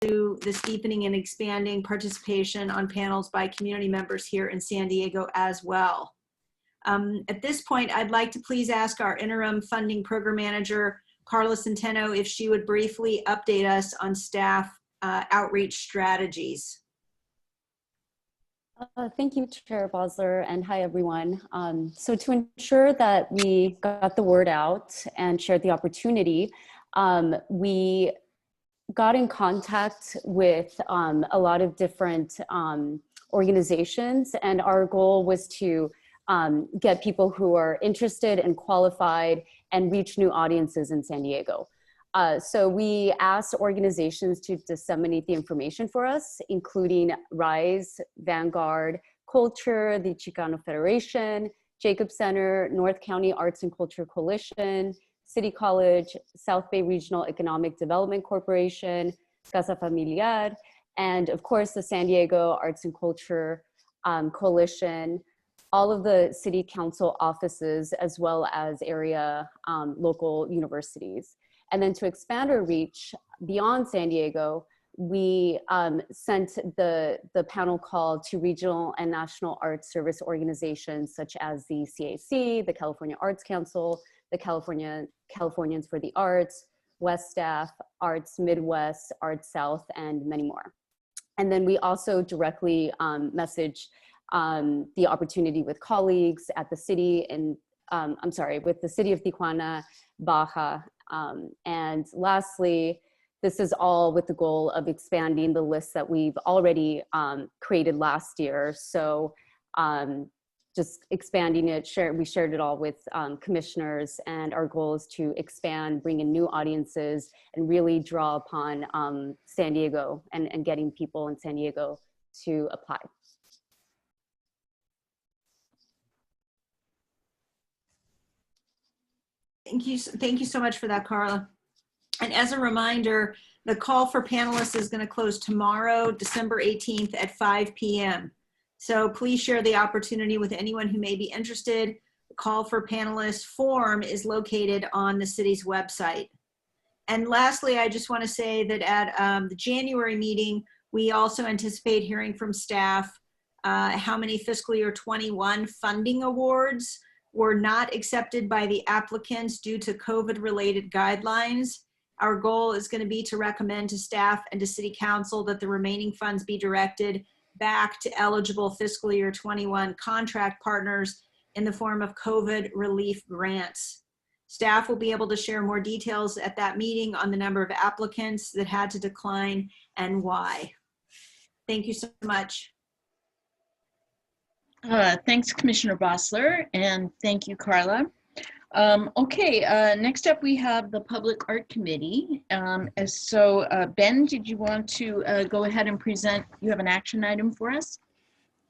this deepening and expanding participation on panels by community members here in San Diego as well. At this point, I'd like to please ask our interim funding program manager, Carla Centeno, if she would briefly update us on staff outreach strategies. Thank you, Chair Bosler, and hi, everyone. So to ensure that we got the word out and shared the opportunity, we got in contact with a lot of different organizations, and our goal was to get people who are interested and qualified and reach new audiences in San Diego. So we asked organizations to disseminate the information for us, including RISE, Vanguard, Culture, the Chicano Federation, Jacob Center, North County Arts and Culture Coalition, City College, South Bay Regional Economic Development Corporation, Casa Familiar, and of course the San Diego Arts and Culture Coalition, all of the city council offices, as well as area local universities. And then to expand our reach beyond San Diego, we sent the panel call to regional and national arts service organizations such as the CAC, the California Arts Council, the Californians for the Arts, West Staff, Arts Midwest, Arts South, and many more. And then we also directly messaged the opportunity with colleagues at the city and, with the city of Tijuana, Baja. And lastly, this is all with the goal of expanding the list that we've already created last year. So just expanding it, we shared it all with commissioners, and our goal is to expand, bring in new audiences, and really draw upon San Diego and getting people in San Diego to apply. Thank you so much for that, Carla. And as a reminder, the call for panelists is going to close tomorrow, December 18th at 5 p.m. So please share the opportunity with anyone who may be interested. The call for panelists form is located on the city's website. And lastly, I just want to say that at the January meeting, we also anticipate hearing from staff how many fiscal year 21 funding awards were not accepted by the applicants due to COVID-related guidelines. Our goal is going to be to recommend to staff and to City Council that the remaining funds be directed back to eligible fiscal year 21 contract partners in the form of COVID relief grants. Staff will be able to share more details at that meeting on the number of applicants that had to decline and why. Thank you so much. Thanks, Commissioner Bosler, and thank you, Carla. Next up we have the Public Art Committee. Ben, did you want to go ahead and present? You have an action item for us?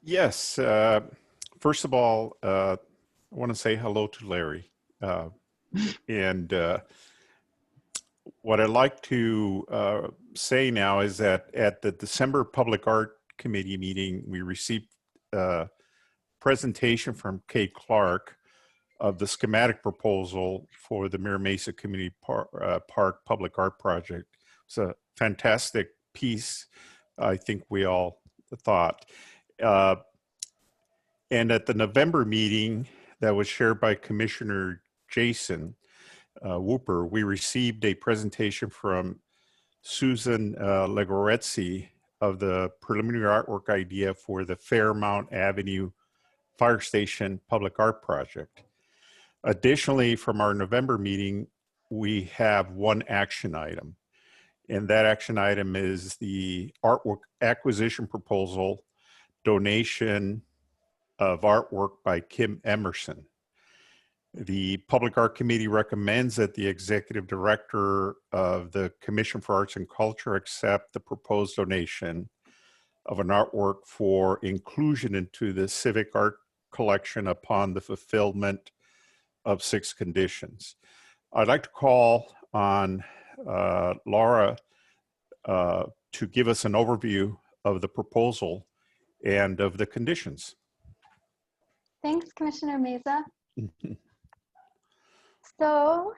Yes. First of all, I want to say hello to Larry. And what I'd like to say now is that at the December Public Art Committee meeting, we received presentation from Kate Clark of the schematic proposal for the Mesa Community Park Public Art Project. It's a fantastic piece, I think we all thought. And at the November meeting that was shared by Commissioner Jason Whooper, we received a presentation from Susan Legorezzi of the preliminary artwork idea for the Fairmount Avenue Fire Station Public Art Project. Additionally, from our November meeting, we have one action item, and that action item is the artwork acquisition proposal, donation of artwork by Kim Emerson. The Public Art Committee recommends that the Executive Director of the Commission for Arts and Culture accept the proposed donation of an artwork for inclusion into the Civic Art Collection upon the fulfillment of 6 conditions. I'd like to call on Laura to give us an overview of the proposal and of the conditions. Thanks, Commissioner Mesa. So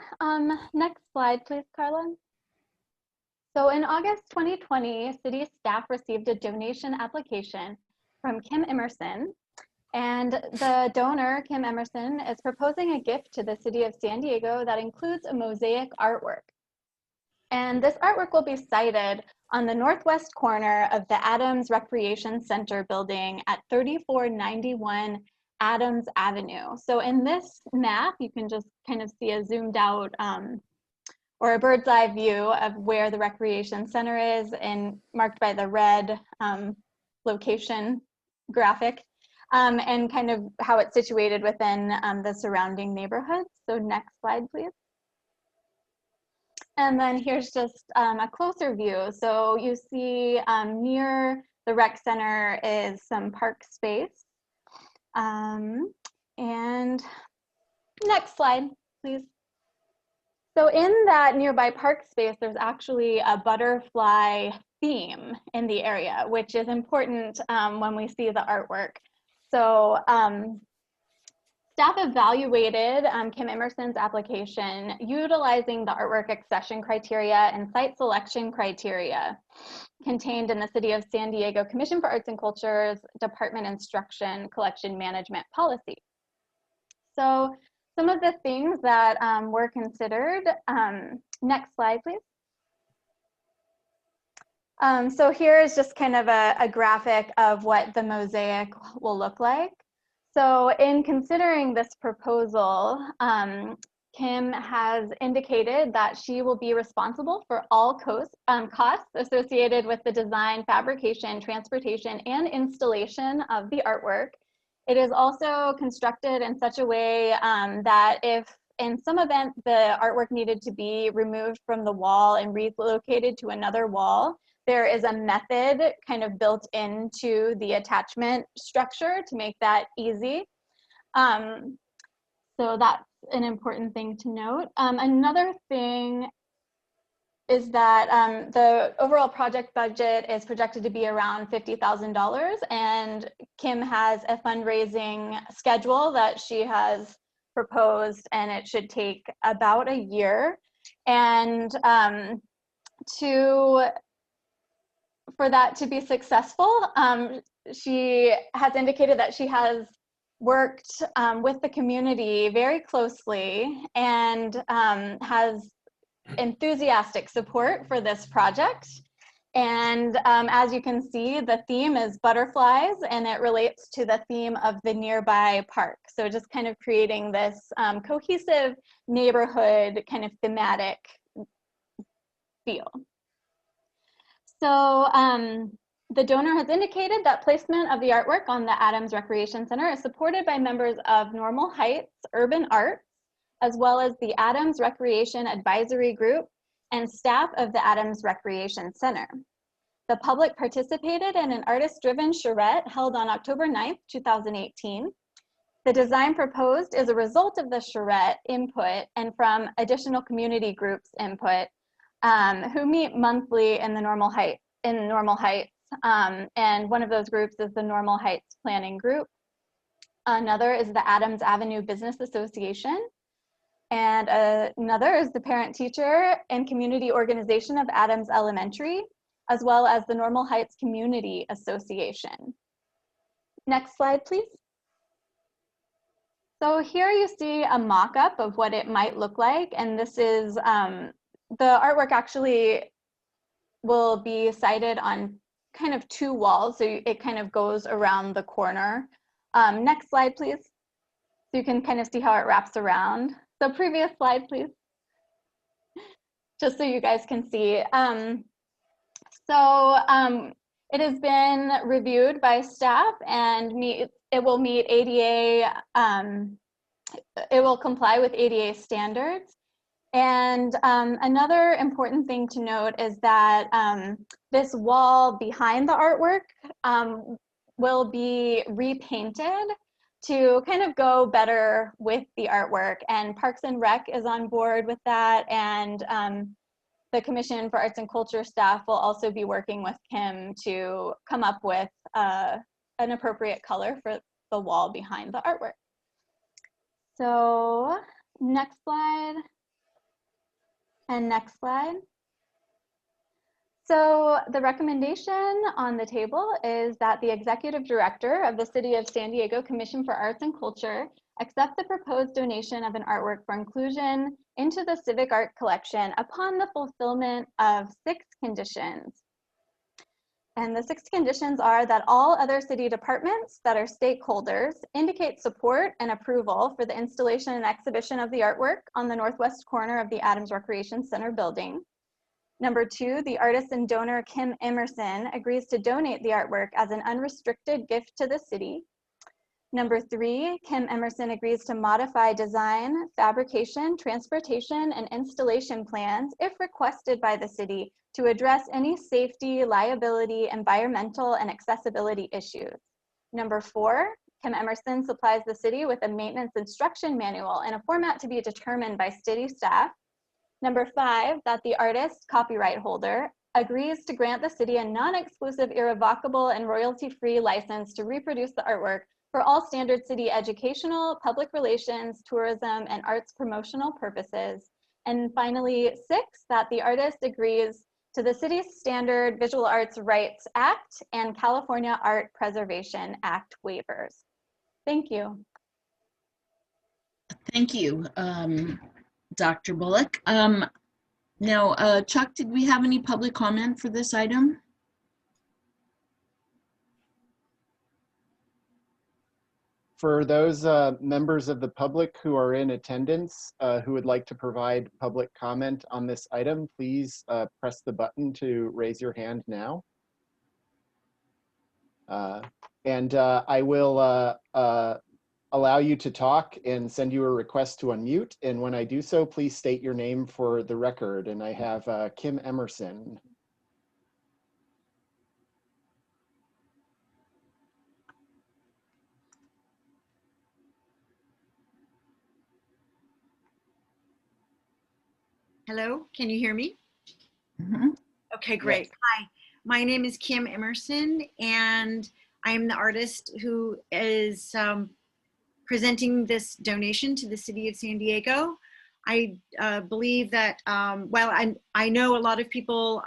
next slide, please, Carla. So in August 2020, city staff received a donation application from Kim Emerson. And the donor, Kim Emerson, is proposing a gift to the city of San Diego that includes a mosaic artwork. And this artwork will be sited on the northwest corner of the Adams Recreation Center building at 3491 Adams Avenue. So in this map, you can just kind of see a zoomed out or a bird's eye view of where the recreation center is, and marked by the red location graphic, and kind of how it's situated within the surrounding neighborhoods. So next slide, please. And then here's just a closer view. So you see near the rec center is some park space. And next slide, please. So in that nearby park space, there's actually a butterfly theme in the area, which is important when we see the artwork. So staff evaluated Kim Emerson's application utilizing the artwork accession criteria and site selection criteria contained in the City of San Diego Commission for Arts and Culture's Department Instruction Collection Management Policy. So some of the things that were considered, next slide, please. So here is just kind of a graphic of what the mosaic will look like. So in considering this proposal, Kim has indicated that she will be responsible for all costs associated with the design, fabrication, transportation, and installation of the artwork. It is also constructed in such a way that if in some event the artwork needed to be removed from the wall and relocated to another wall, there is a method kind of built into the attachment structure to make that easy. So that's an important thing to note. Another thing is that the overall project budget is projected to be around $50,000, and Kim has a fundraising schedule that she has proposed, and it should take about a year. And for that to be successful, she has indicated that she has worked with the community very closely and has enthusiastic support for this project. And as you can see, the theme is butterflies, and it relates to the theme of the nearby park. So just kind of creating this cohesive neighborhood kind of thematic feel. So the donor has indicated that placement of the artwork on the Adams Recreation Center is supported by members of Normal Heights Urban Arts, as well as the Adams Recreation Advisory Group and staff of the Adams Recreation Center. The public participated in an artist-driven charrette held on October 9th, 2018. The design proposed is a result of the charrette input and from additional community groups input who meet monthly in the Normal Heights. And one of those groups is the Normal Heights Planning Group. Another is the Adams Avenue Business Association. And another is the Parent Teacher and Community Organization of Adams Elementary, as well as the Normal Heights Community Association. Next slide, please. So here you see a mock-up of what it might look like. And this is, the artwork actually will be sited on kind of two walls. So it kind of goes around the corner. Next slide, please. So you can kind of see how it wraps around. So previous slide, please. Just so you guys can see. It has been reviewed by staff, and it will meet ADA, it will comply with ADA standards. And another important thing to note is that this wall behind the artwork will be repainted to kind of go better with the artwork. And Parks and Rec is on board with that. And the Commission for Arts and Culture staff will also be working with Kim to come up with an appropriate color for the wall behind the artwork. So next slide and next slide. So the recommendation on the table is that the executive director of the City of San Diego Commission for Arts and Culture accept the proposed donation of an artwork for inclusion into the civic art collection upon the fulfillment of 6 conditions. And the 6 conditions are that all other city departments that are stakeholders indicate support and approval for the installation and exhibition of the artwork on the northwest corner of the Adams Recreation Center building. Number 2, the artist and donor Kim Emerson agrees to donate the artwork as an unrestricted gift to the city. Number 3, Kim Emerson agrees to modify design, fabrication, transportation, and installation plans if requested by the city to address any safety, liability, environmental, and accessibility issues. Number 4, Kim Emerson supplies the city with a maintenance instruction manual in a format to be determined by city staff. Number 5, that the artist, copyright holder, agrees to grant the city a non-exclusive, irrevocable, and royalty-free license to reproduce the artwork for all standard city educational, public relations, tourism, and arts promotional purposes. And finally, 6, that the artist agrees to the city's standard Visual Arts Rights Act and California Art Preservation Act waivers. Thank you. Thank you, Dr. Bullock. Now, Chuck, did we have any public comment for this item? For those members of the public who are in attendance who would like to provide public comment on this item, please press the button to raise your hand now. I will allow you to talk and send you a request to unmute. And when I do so, please state your name for the record. And I have Kim Emerson. Hello, can you hear me? Mm-hmm. Okay, great. Yes. Hi, my name is Kim Emerson, and I am the artist who is presenting this donation to the City of San Diego. I believe that, well, I know a lot of people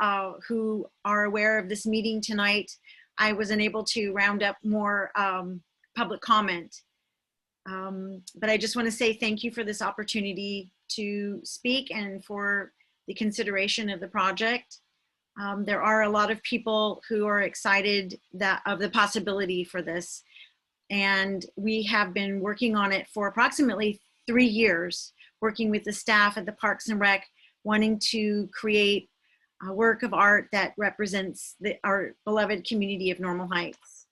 who are aware of this meeting tonight. I was unable to round up more public comment. But I just want to say thank you for this opportunity to speak and for the consideration of the project. There are a lot of people who are excited of the possibility for this. And we have been working on it for approximately 3 years, working with the staff at the Parks and Rec, wanting to create a work of art that represents our beloved community of Normal Heights.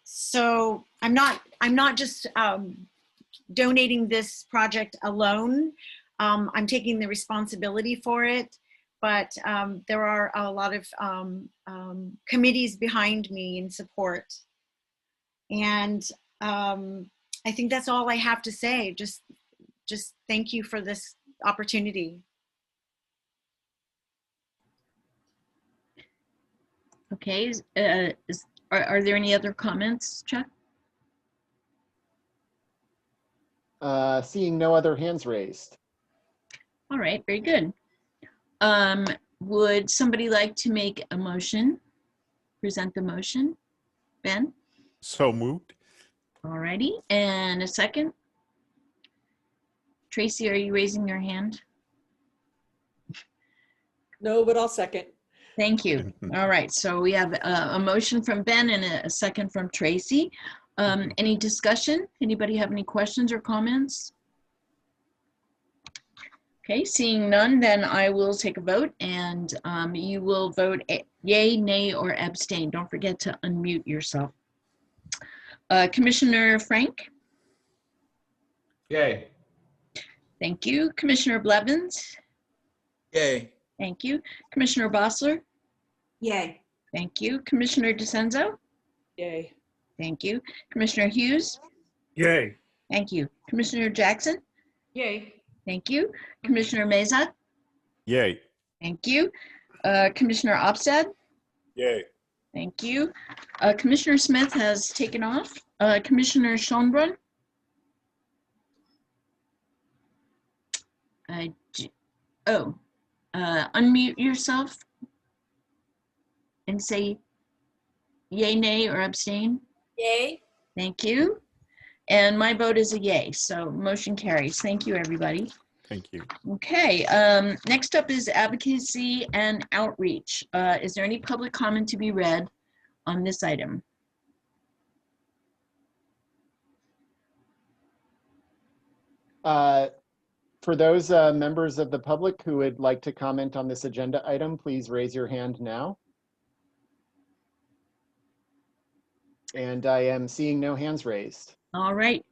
So I'm not just donating this project alone. I'm taking the responsibility for it, but there are a lot of committees behind me in support. And I think that's all I have to say. Just thank you for this opportunity. Okay, are there any other comments, Chuck? Seeing no other hands raised. All right, very good. Would somebody like to make a motion, present the motion? Ben? So moved. All righty, and a second? Tracy, are you raising your hand? No, but I'll second. Thank you. All right, so we have a motion from Ben and a second from Tracy. Any discussion? Anybody have any questions or comments? Okay, seeing none, then I will take a vote, and you will vote yay, nay, or abstain. Don't forget to unmute yourself. Commissioner Frank? Yay. Thank you. Commissioner Blevins? Yay. Thank you. Commissioner Bossler? Yay. Thank you. Commissioner DeCenzo? Yay. Thank you. Commissioner Hughes? Yay. Thank you. Commissioner Jackson? Yay. Thank you. Commissioner Mesa? Yay. Thank you. Commissioner Opstad? Yay. Thank you. Commissioner Smith has taken off. Commissioner Schonbrun? Oh, unmute yourself and say yay, nay, or abstain. Yay. Thank you. And my vote is a yay, so motion carries. Thank you, everybody. Thank you. Okay, next up is advocacy and outreach. Is there any public comment to be read on this item? For those members of the public who would like to comment on this agenda item, please raise your hand now. And I am seeing no hands raised. All right.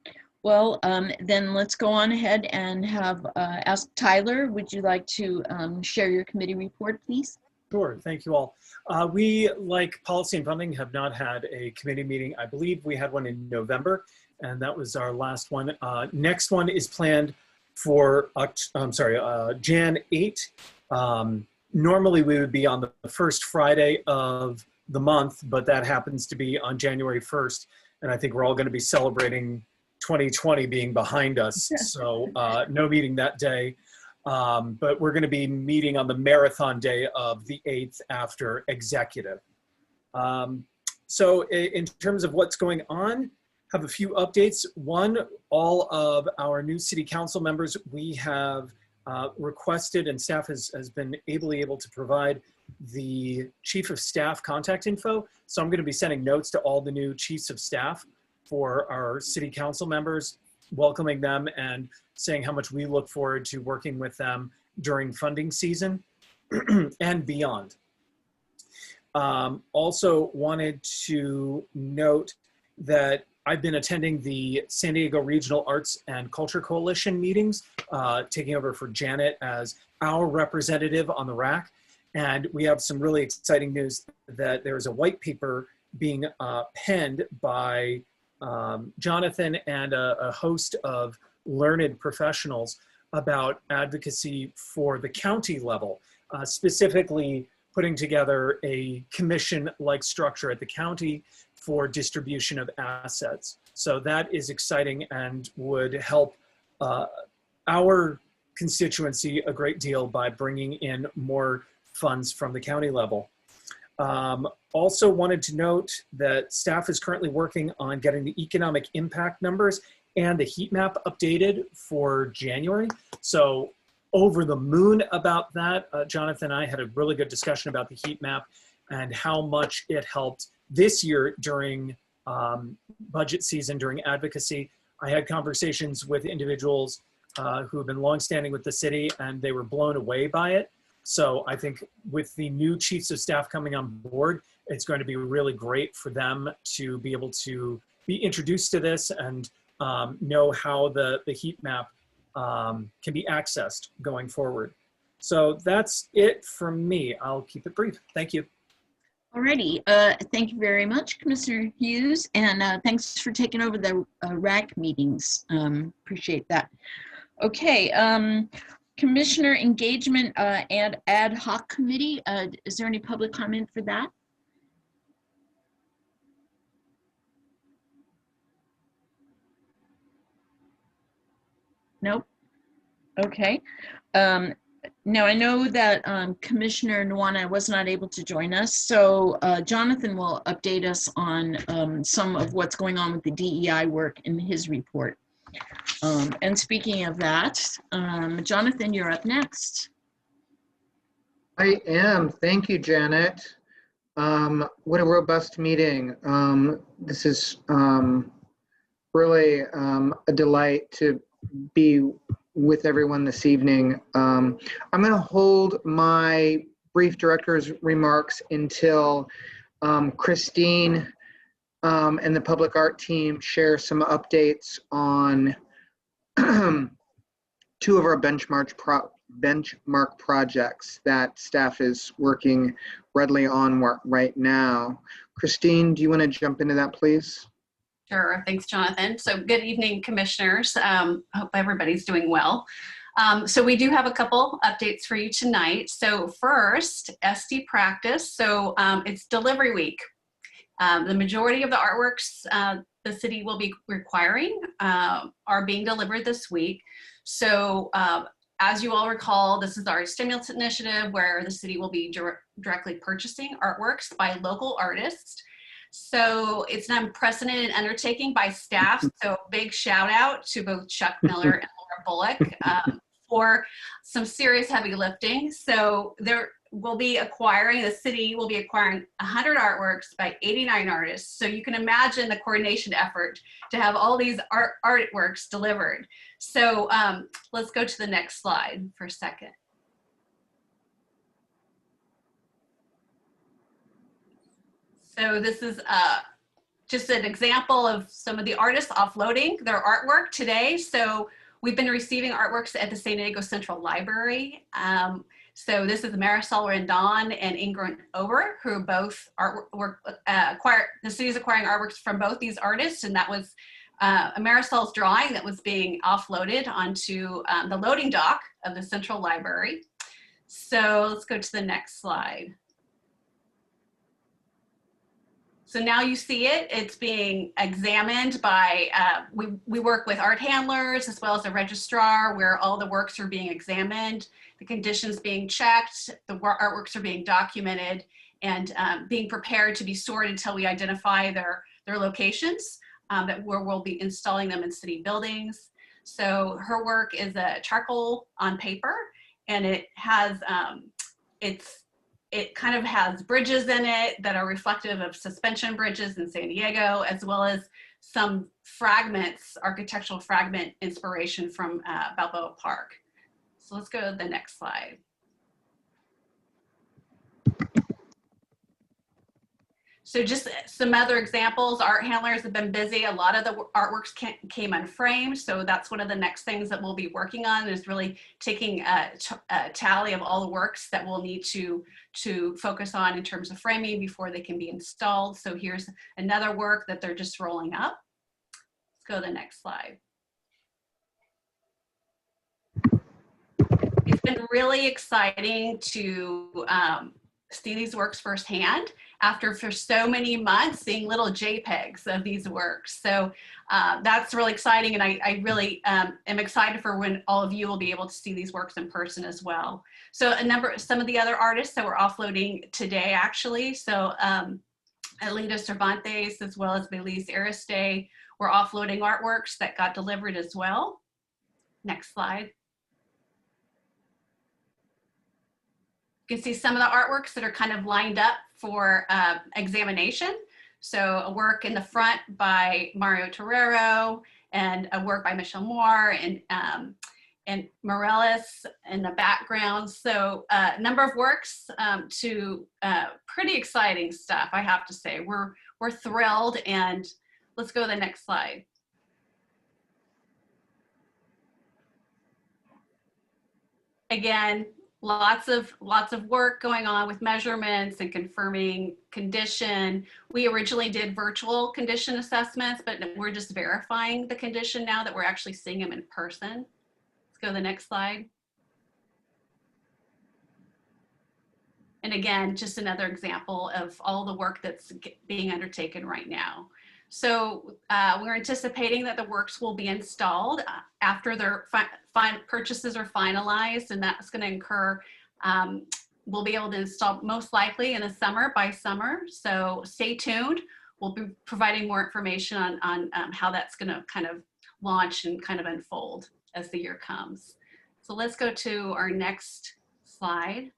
Well, then let's go on ahead and have ask Tyler, would you like to share your committee report, please? Sure, thank you all. We, like policy and funding, have not had a committee meeting. I believe we had one in November, and that was our last one. Next one is planned for, Jan 8. Normally we would be on the first Friday of the month, but that happens to be on January 1st. And I think we're all going to be celebrating 2020 being behind us. So no meeting that day. But we're going to be meeting on the marathon day of the 8th after executive. So in terms of what's going on, have a few updates. One, all of our new city council members, we have requested, and staff has been able to provide the chief of staff contact info. So I'm going to be sending notes to all the new chiefs of staff for our city council members, welcoming them and saying how much we look forward to working with them during funding season and beyond. Also wanted to note that I've been attending the San Diego Regional Arts and Culture Coalition meetings, taking over for Janet as our representative on the RAC. And we have some really exciting news that there's a white paper being penned by Jonathan and a host of learned professionals about advocacy for the county level, specifically putting together a commission-like structure at the county for distribution of assets. So that is exciting and would help our constituency a great deal by bringing in more funds from the county level. Also wanted to note that staff is currently working on getting the economic impact numbers and the heat map updated for January. So over the moon about that. Jonathan and I had a really good discussion about the heat map and how much it helped this year during budget season, during advocacy. I had conversations with individuals who have been longstanding with the city, and they were blown away by it. So I think with the new chiefs of staff coming on board, it's going to be really great for them to be able to be introduced to this and know how the heat map can be accessed going forward. So that's it from me. I'll keep it brief. Thank you. Alrighty, thank you very much, Commissioner Hughes, and thanks for taking over the RAC meetings. Appreciate that. Okay, Commissioner Engagement and Ad Hoc Committee. Is there any public comment for that? Nope. Okay. Now I know that Commissioner Nwana was not able to join us, so Jonathan will update us on some of what's going on with the DEI work in his report. And speaking of that, Jonathan, you're up next. I am. Thank you, Janet. What a robust meeting. This is really a delight to be with everyone this evening. I'm going to hold my brief director's remarks until Christine and the public art team share some updates on two of our benchmark projects that staff is working readily on right now. Christine, do you want to jump into that, please? Sure, thanks, Jonathan. So good evening, commissioners. Hope everybody's doing well. So we do have a couple updates for you tonight. So first, SD practice. So it's delivery week. The majority of the artworks the city will be requiring are being delivered this week. So as you all recall, this is our stimulus initiative where the city will be directly purchasing artworks by local artists. So it's an unprecedented undertaking by staff. So big shout out to both Chuck Miller and Laura Bullock for some serious heavy lifting. So the city will be acquiring 100 artworks by 89 artists. So you can imagine the coordination effort to have all these artworks delivered. So let's go to the next slide for a second. So this is just an example of some of the artists offloading their artwork today. So we've been receiving artworks at the San Diego Central Library. So this is Marisol Rendon and Ingrid Ober, who both the city's acquiring artworks from both these artists, and that was Marisol's drawing that was being offloaded onto the loading dock of the Central Library. So let's go to the next slide. So now you see it, it's being examined by, we work with art handlers as well as a registrar where all the works are being examined, the conditions being checked, the artworks are being documented, and being prepared to be stored until we identify their locations where we'll be installing them in city buildings. So her work is a charcoal on paper, and it has, it kind of has bridges in it that are reflective of suspension bridges in San Diego, as well as some fragments, architectural fragment inspiration from Balboa Park. So let's go to the next slide. So just some other examples, art handlers have been busy. A lot of the artworks came unframed. So that's one of the next things that we'll be working on is really taking a tally of all the works that we'll need to focus on in terms of framing before they can be installed. So here's another work that they're just rolling up. Let's go to the next slide. It's been really exciting to see these works firsthand after for so many months seeing little JPEGs of these works. So that's really exciting, and I really am excited for when all of you will be able to see these works in person as well. So some of the other artists that we're offloading today actually, so Alita Cervantes as well as Belize Ariste were offloading artworks that got delivered as well. Next slide. You can see some of the artworks that are kind of lined up for examination. So a work in the front by Mario Torrero and a work by Michelle Moore and Morales in the background. So a number of works to pretty exciting stuff, I have to say. We're thrilled, and let's go to the next slide. Again, lots of work going on with measurements and confirming condition. We originally did virtual condition assessments, but we're just verifying the condition now that we're actually seeing them in person. Let's go to the next slide. And again, just another example of all the work that's being undertaken right now. So we're anticipating that the works will be installed after their purchases are finalized, and that's going to incur, we'll be able to install most likely in the summer by summer. So stay tuned. We'll be providing more information on how that's going to kind of launch and kind of unfold as the year comes. So let's go to our next slide.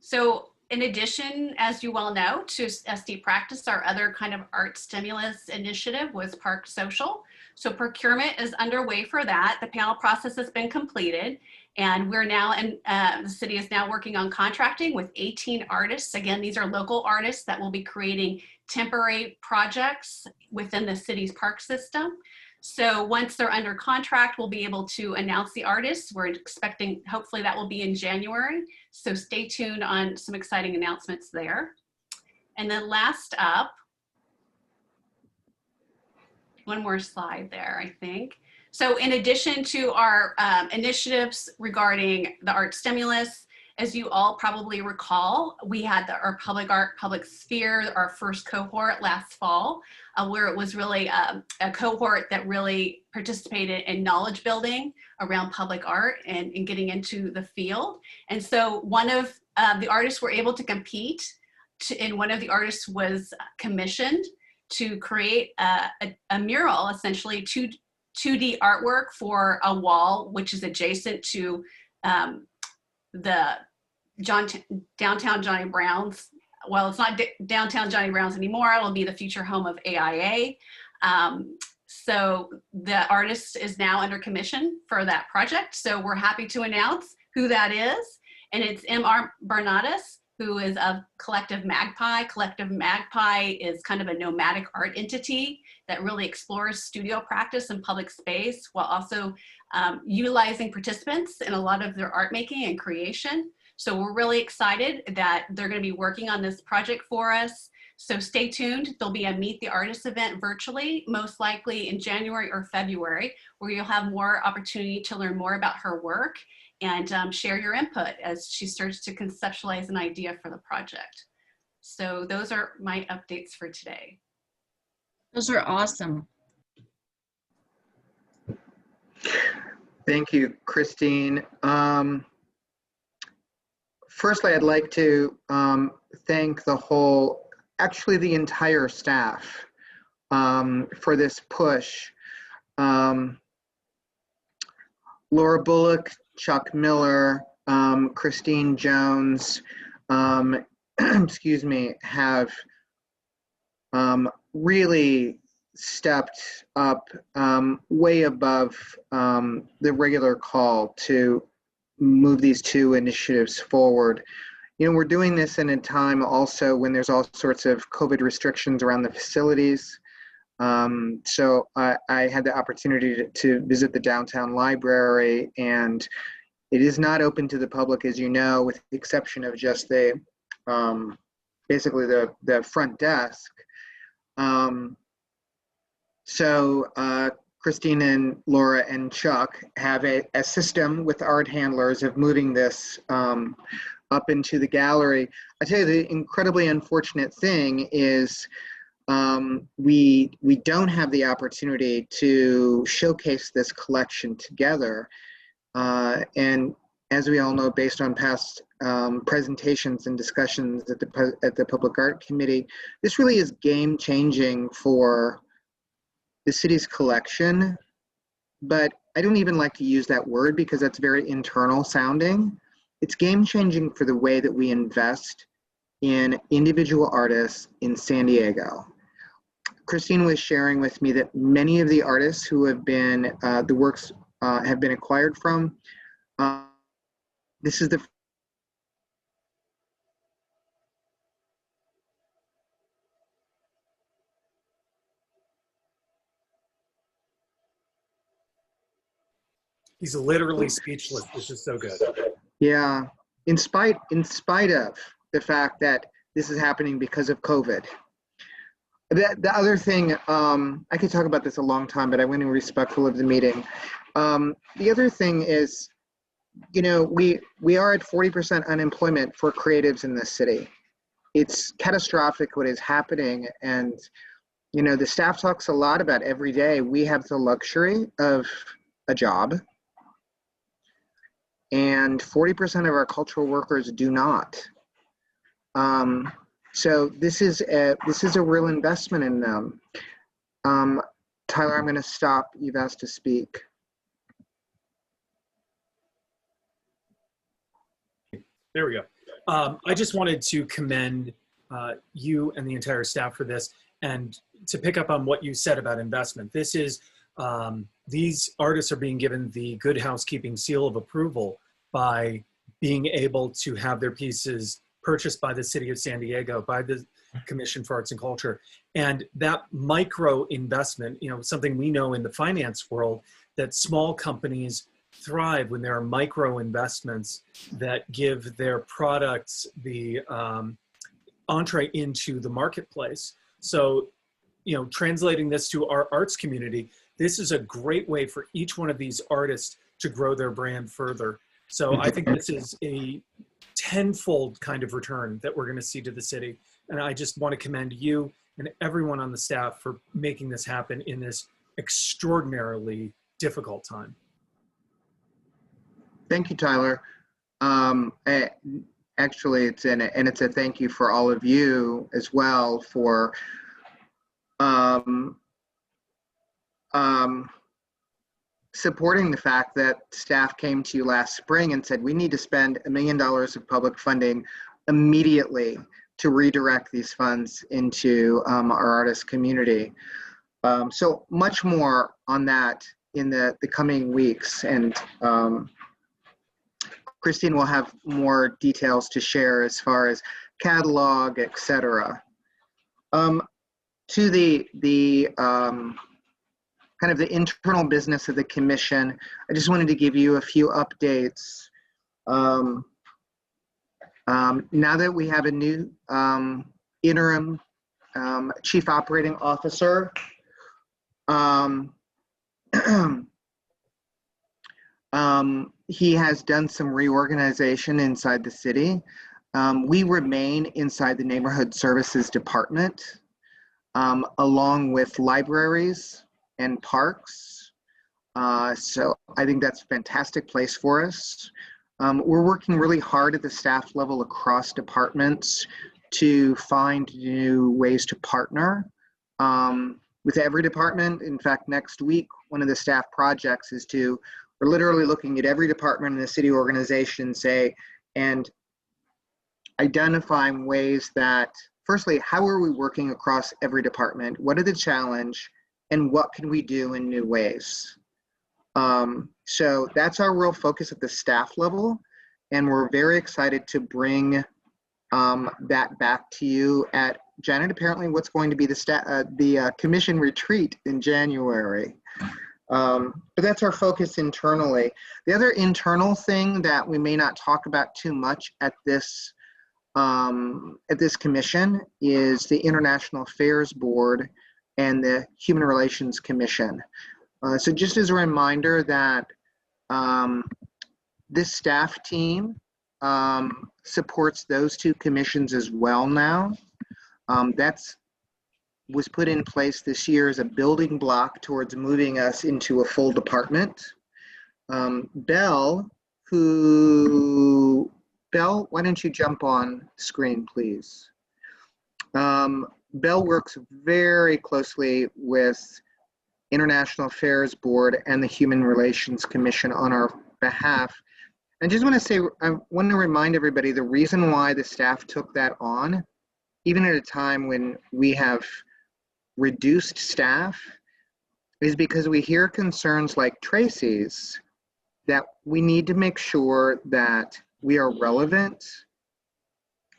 So in addition, as you well know, to SD Practice, our other kind of art stimulus initiative was Park Social. So procurement is underway for that. The panel process has been completed, and we're now, the city is now working on contracting with 18 artists. Again, these are local artists that will be creating temporary projects within the city's park system. So once they're under contract, we'll be able to announce the artists. We're expecting, hopefully that will be in January. So stay tuned on some exciting announcements there. And then last up, one more slide there, I think. So in addition to our initiatives regarding the art stimulus, As you all probably recall, we had our Public Art, Public Sphere, our first cohort last fall, where it was really a cohort that really participated in knowledge building around public art and getting into the field. And so one of the artists were able to compete, and one of the artists was commissioned to create a mural, essentially 2D artwork for a wall, which is adjacent to the downtown Johnny Brown's. Well, it's not downtown Johnny Brown's anymore. It'll be the future home of AIA. So the artist is now under commission for that project. So we're happy to announce who that is. And it's M.R. Barnatus, who is of Collective Magpie. Collective Magpie is kind of a nomadic art entity that really explores studio practice and public space while also utilizing participants in a lot of their art making and creation. So we're really excited that they're going to be working on this project for us. So stay tuned. There'll be a Meet the Artist event virtually, most likely in January or February, where you'll have more opportunity to learn more about her work and share your input as she starts to conceptualize an idea for the project. So those are my updates for today. Those are awesome. Thank you, Christine. Firstly, I'd like to thank actually the entire staff for this push. Laura Bullock, Chuck Miller, Christine Jones, excuse me, have really stepped up way above the regular call to move these two initiatives forward. You know, we're doing this in a time also when there's all sorts of COVID restrictions around the facilities. So I had the opportunity to visit the downtown library, and it is not open to the public, as you know, with the exception of just the basically the front desk. Christine and Laura and Chuck have a system with art handlers of moving this up into the gallery. I tell you, the incredibly unfortunate thing is we don't have the opportunity to showcase this collection together. And as we all know, based on past presentations and discussions at the Public Art Committee, this really is game-changing for the city's collection. But I don't even like to use that word because that's very internal sounding. It's game-changing for the way that we invest in individual artists in San Diego. Christine was sharing with me that many of the artists who have been, the works have been acquired from, this is the He's literally speechless. This is so good. Yeah, in spite of the fact that this is happening because of COVID. The other thing, I could talk about this a long time, but I want to be respectful of the meeting. The other thing is, you know, we are at 40% unemployment for creatives in this city. It's catastrophic what is happening. And, you know, the staff talks a lot about every day we have the luxury of a job. And 40% of our cultural workers do not. So this is a real investment in them. Tyler, I'm going to stop. You've asked to speak. There we go. I just wanted to commend you and the entire staff for this, and to pick up on what you said about investment. This is, these artists are being given the Good Housekeeping seal of approval by being able to have their pieces purchased by the City of San Diego, by the Commission for Arts and Culture. And that micro investment, you know, something we know in the finance world, that small companies thrive when there are micro investments that give their products the entree into the marketplace. So, you know, translating this to our arts community, this is a great way for each one of these artists to grow their brand further. So I think this is a tenfold kind of return that we're going to see to the city. And I just want to commend you and everyone on the staff for making this happen in this extraordinarily difficult time. Thank you, Tyler. Actually, it's a thank you for all of you as well for supporting the fact that staff came to you last spring and said, we need to spend $1 million of public funding immediately to redirect these funds into our artist community. So much more on that in the coming weeks. And Christine will have more details to share as far as catalog, et cetera. To the kind of the internal business of the commission, I just wanted to give you a few updates. Now that we have a new interim chief operating officer, he has done some reorganization inside the city. We remain inside the neighborhood services department, along with libraries and parks. So I think that's a fantastic place for us. We're working really hard at the staff level across departments to find new ways to partner with every department. In fact, next week, one of the staff projects is we're literally looking at every department in the city organization, and identifying ways that, firstly, how are we working across every department? What are the challenge, and what can we do in new ways? So that's our real focus at the staff level, and we're very excited to bring that back to you at Janet. Apparently, what's going to be the commission retreat in January. But that's our focus internally. The other internal thing that we may not talk about too much at this commission is the International Affairs Board and the Human Relations Commission. So just as a reminder that this staff team supports those two commissions as well now. Was put in place this year as a building block towards moving us into a full department. Belle, why don't you jump on screen, please? Belle works very closely with International Affairs Board and the Human Relations Commission on our behalf. I just want to say, I want to remind everybody the reason why the staff took that on, even at a time when we have reduced staff, is because we hear concerns like Tracy's that we need to make sure that we are relevant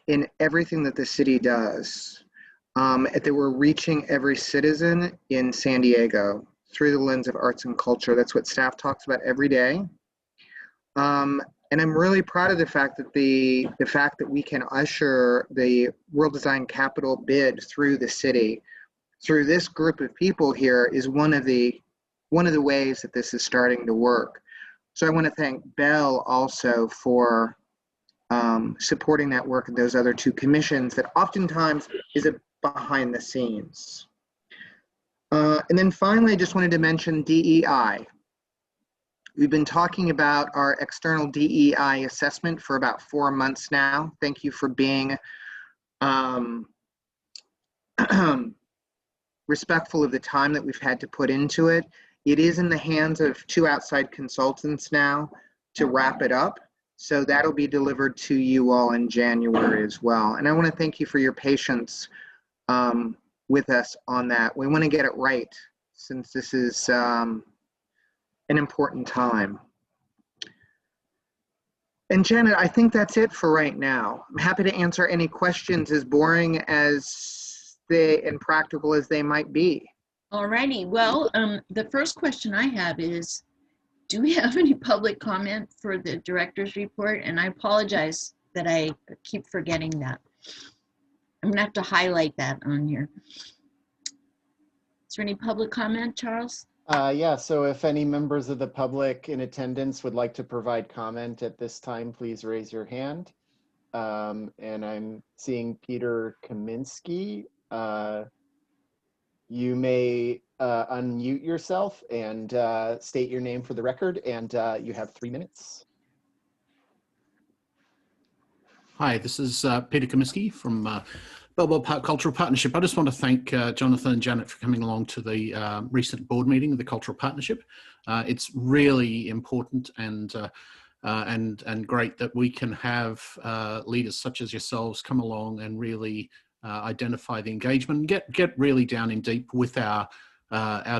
in everything that the city does, that we're reaching every citizen in San Diego through the lens of arts and culture. That's what staff talks about every day. And I'm really proud of the fact that the fact that we can usher the World Design Capital bid through the city, through this group of people here, is one of the ways that this is starting to work. So I want to thank Belle also for supporting that work and those other two commissions that oftentimes is behind the scenes. And then finally, I just wanted to mention DEI. We've been talking about our external DEI assessment for about 4 months now. Thank you for being respectful of the time that we've had to put into it. It is in the hands of 2 outside consultants now to wrap it up. So that'll be delivered to you all in January as well. And I want to thank you for your patience with us on that. We want to get it right, since this is an important time. And Janet, I think that's it for right now. I'm happy to answer any questions, as boring as and practical as they might be. All righty. Well, the first question I have is, do we have any public comment for the director's report? And I apologize that I keep forgetting that. I'm gonna have to highlight that on here. Is there any public comment, Charles? Yeah, so if any members of the public in attendance would like to provide comment at this time, please raise your hand. And I'm seeing Peter Kaminsky. You may unmute yourself and state your name for the record, and you have 3 minutes. Hi, this is Peter Kaminsky from Balboa Park Cultural Partnership. I just want to thank Jonathan and Janet for coming along to the recent board meeting of the Cultural Partnership. It's really important and great that we can have leaders such as yourselves come along and really identify the engagement and get really down in deep with our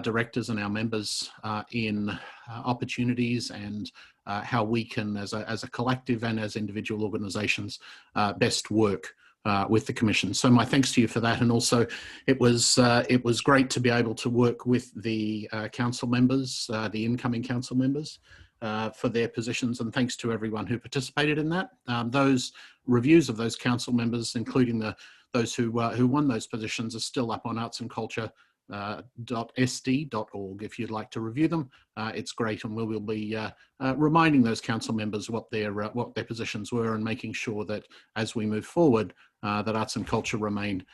directors and our members in opportunities and how we can, as a collective and as individual organizations, best work with the Commission. So my thanks to you for that. And also it was great to be able to work with the council members, the incoming council members, for their positions, and thanks to everyone who participated in that. Those reviews of those council members, including those who won those positions, are still up on artsandculture.sd.org if you'd like to review them. It's great, and we will be reminding those council members what their positions were, and making sure that as we move forward, that arts and culture remain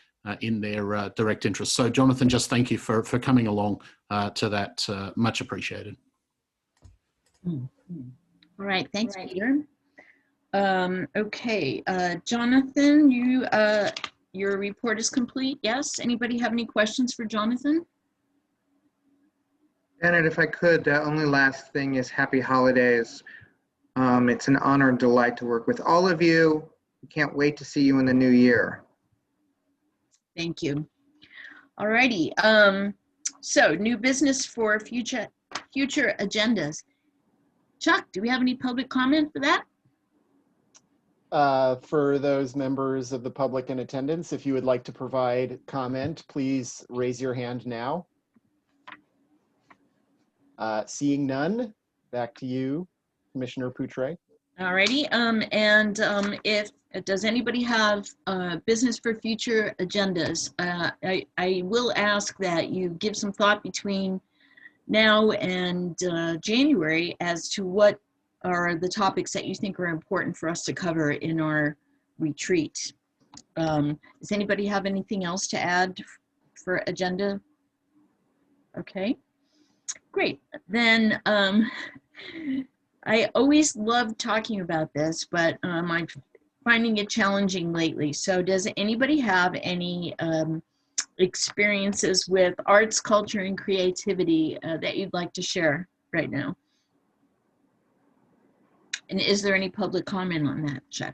in their direct interest. So Jonathan, just thank you for coming along to that. Much appreciated. All right, thanks, Peter. Okay, Jonathan, your report is complete. Yes. Anybody have any questions for Jonathan? Janet, if I could, the only last thing is happy holidays. It's an honor and delight to work with all of you. We can't wait to see you in the new year. Thank you. All righty. So new business for future agendas. Chuck, do we have any public comment for that? For those members of the public in attendance, if you would like to provide comment, please raise your hand now. Seeing none, back to you, Commissioner Poutre. Alrighty, if does anybody have business for future agendas? I will ask that you give some thought between now and January as to what are the topics that you think are important for us to cover in our retreat. Does anybody have anything else to add for agenda? Okay, great. Then I always love talking about this, but I'm finding it challenging lately. So does anybody have any experiences with arts, culture, and creativity that you'd like to share right now? And is there any public comment on that, Chuck?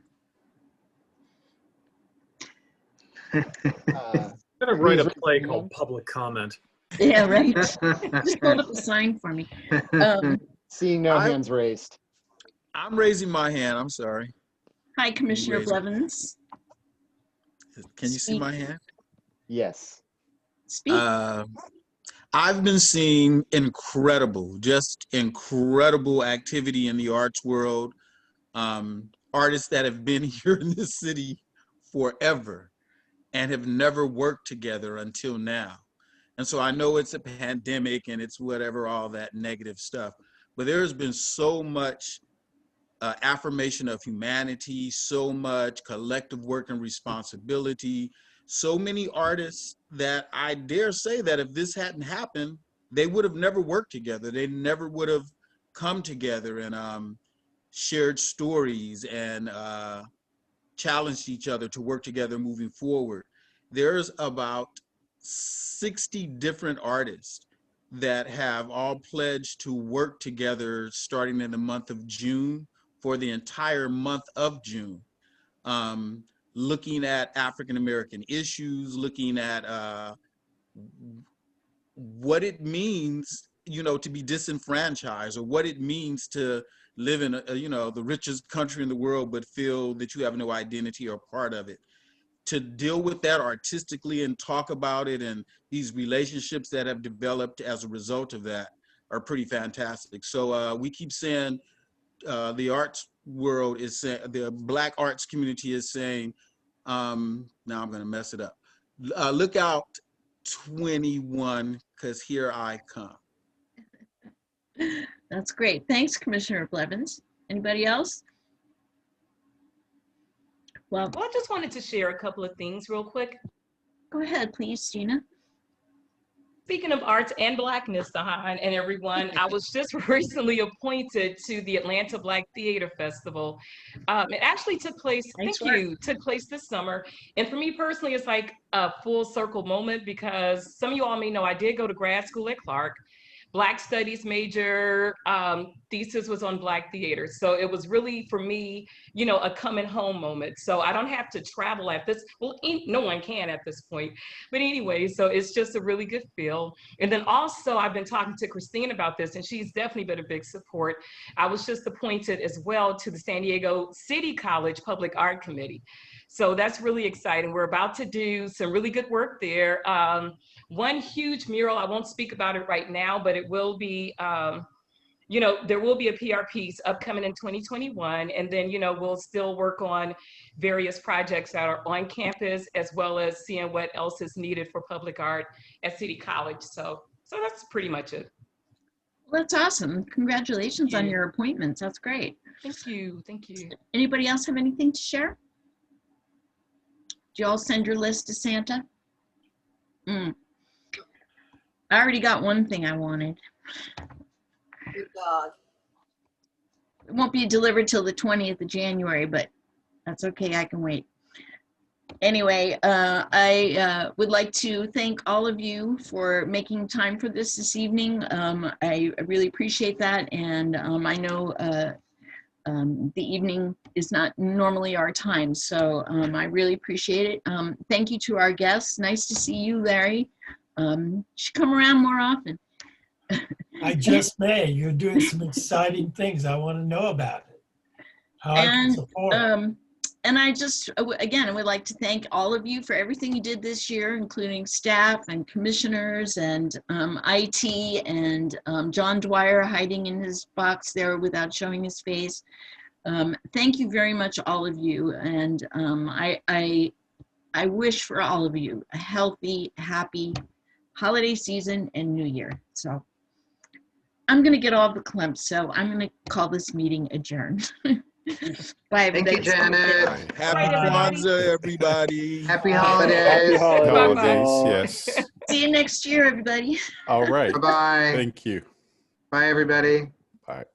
Gonna write a play called Public Comment. Yeah, right. Just hold up a sign for me. Seeing no hands raised. I'm raising my hand. I'm sorry. Hi, Commissioner Blevins. Can you see my hand? Yes. Speak. I've been seeing just incredible activity in the arts world. Artists that have been here in this city forever and have never worked together until now. And so I know it's a pandemic and it's whatever, all that negative stuff, but there's been so much affirmation of humanity, so much collective work and responsibility, so many artists that I dare say that if this hadn't happened, they would have never worked together. They never would have come together and shared stories and challenged each other to work together moving forward. There's about 60 different artists that have all pledged to work together starting in the month of June for the entire month of June. Looking at African-American issues, looking at what it means, to be disenfranchised, or what it means to live in, the richest country in the world, but feel that you have no identity or part of it. To deal with that artistically and talk about it, and these relationships that have developed as a result of that are pretty fantastic. So we keep saying, the arts world is saying, the Black arts community is saying, now I'm going to mess it up. Look out 21, because here I come. That's great. Thanks, Commissioner Blevins. Anybody else? Well, Well, I just wanted to share a couple of things real quick. go ahead, please, Gina. Speaking of arts and Blackness, Sahan and everyone, I was just recently appointed to the Atlanta Black Theater Festival. It actually took place, took place this summer. And for me personally, it's like a full circle moment because some of you all may know I did go to grad school at Clark. Black Studies major, thesis was on Black theater. So it was really, for me, you know, a coming home moment. So I don't have to travel at this, well, no one can at this point. But anyway, so it's just a really good feel. And then also I've been talking to Christine about this and she's definitely been a big support. I was just appointed as well to the San Diego City College Public Art Committee. So that's really exciting. We're about to do some really good work there. One huge mural, I won't speak about it right now, but it will be, you know, there will be a PR piece upcoming in 2021. And then, you know, we'll still work on various projects that are on campus, as well as seeing what else is needed for public art at City College. So that's pretty much it. Well, that's awesome. Congratulations on your appointments. That's great. Thank you. Thank you. Anybody else have anything to share? Did you all send your list to Santa? I already got one thing I wanted. Good dog. It won't be delivered till the 20th of January, but that's okay. I can wait. Anyway, I would like to thank all of you for making time for this evening. I really appreciate that. And I know the evening is not normally our time, so I really appreciate it. Thank you to our guests. Nice to see you, Larry. You should come around more often. I just may. You're doing some exciting things. I want to know about it. How I can support. And I just, again, I would like to thank all of you for everything you did this year, including staff and commissioners and IT and John Dwyer hiding in his box there without showing his face. Thank you very much, all of you. And I wish for all of you a healthy, happy holiday season and new year. So I'm going to get all the clumps. So I'm going to call this meeting adjourned. Bye, everybody. Thank you, Janet. Happy Kwanzaa, everybody. Happy holidays. Happy holidays. Yes. See you next year, everybody. All right. Bye-bye. Thank you. Bye, everybody. Bye.